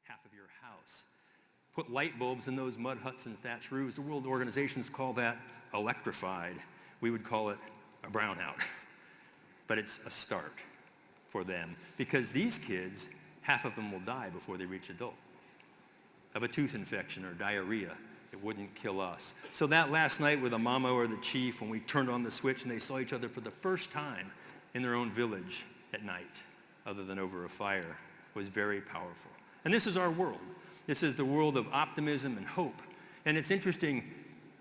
half of your house. Put light bulbs in those mud huts and thatched roofs. The world organizations call that electrified. We would call it a brownout. But it's a start for them, because these kids, half of them will die before they reach adult of a tooth infection or diarrhea. It wouldn't kill us. So that last night with the mama or the chief, when we turned on the switch and they saw each other for the first time in their own village at night, other than over a fire, was very powerful. And this is our world. This is the world of optimism and hope. And it's interesting,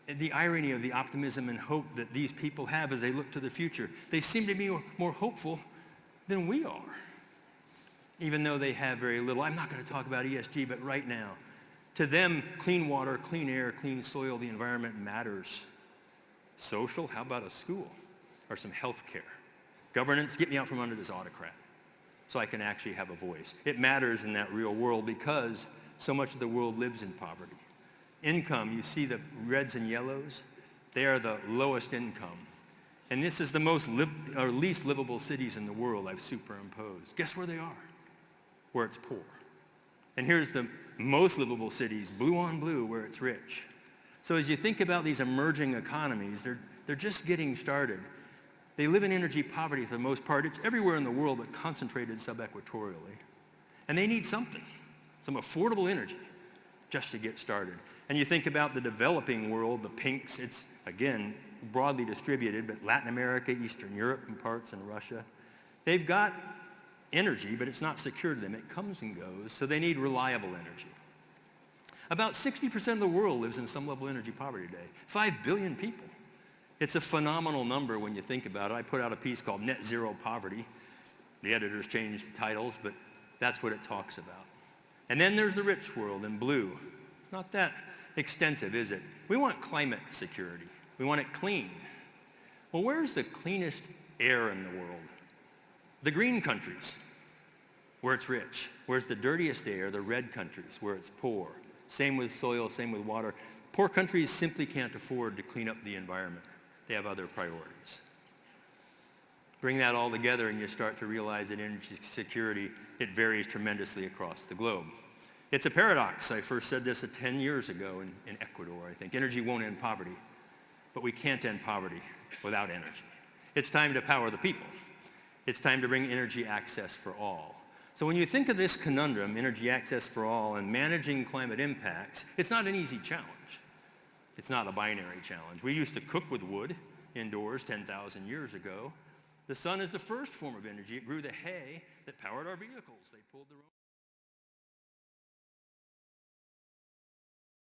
the irony of the optimism and hope that these people have as they look to the future. They seem to be more hopeful than we are, even though they have very little. I'm not going to talk about ESG, but right now, to them, clean water, clean air, clean soil, the environment matters. Social, how about a school or some health care? Governance, get me out from under this autocrat so I can actually have a voice. It matters in that real world because so much of the world lives in poverty. Income, you see the reds and yellows, they are the lowest income. And this is the least livable cities in the world I've superimposed. Guess where they are? Where it's poor. And here's the most livable cities, blue on blue, where it's rich. So as you think about these emerging economies, they're just getting started. They live in energy poverty for the most part. It's everywhere in the world, but concentrated subequatorially. And they need something, some affordable energy, just to get started. And you think about the developing world, the pinks, it's, again, broadly distributed, but Latin America, Eastern Europe, and parts in Russia, they've got energy, but it's not secure to them. It comes and goes, so they need reliable energy. About 60% of the world lives in some level of energy poverty today. 5 billion people. It's a phenomenal number when you think about it. I put out a piece called Net Zero Poverty. The editors changed the titles, but that's what it talks about. And then there's the rich world in blue. Not that extensive, is it? We want climate security. We want it clean. Well, where's the cleanest air in the world? The green countries, where it's rich. Where's the dirtiest air? The red countries, where it's poor. Same with soil, same with water. Poor countries simply can't afford to clean up the environment. They have other priorities. Bring that all together and you start to realize that energy security, it varies tremendously across the globe. It's a paradox. I first said this 10 years ago in Ecuador, I think. Energy won't end poverty, but we can't end poverty without energy. It's time to power the people. It's time to bring energy access for all. So when you think of this conundrum, energy access for all, and managing climate impacts, it's not an easy challenge. It's not a binary challenge. We used to cook with wood indoors 10,000 years ago. The sun is the first form of energy. It grew the hay that powered our vehicles. They pulled their own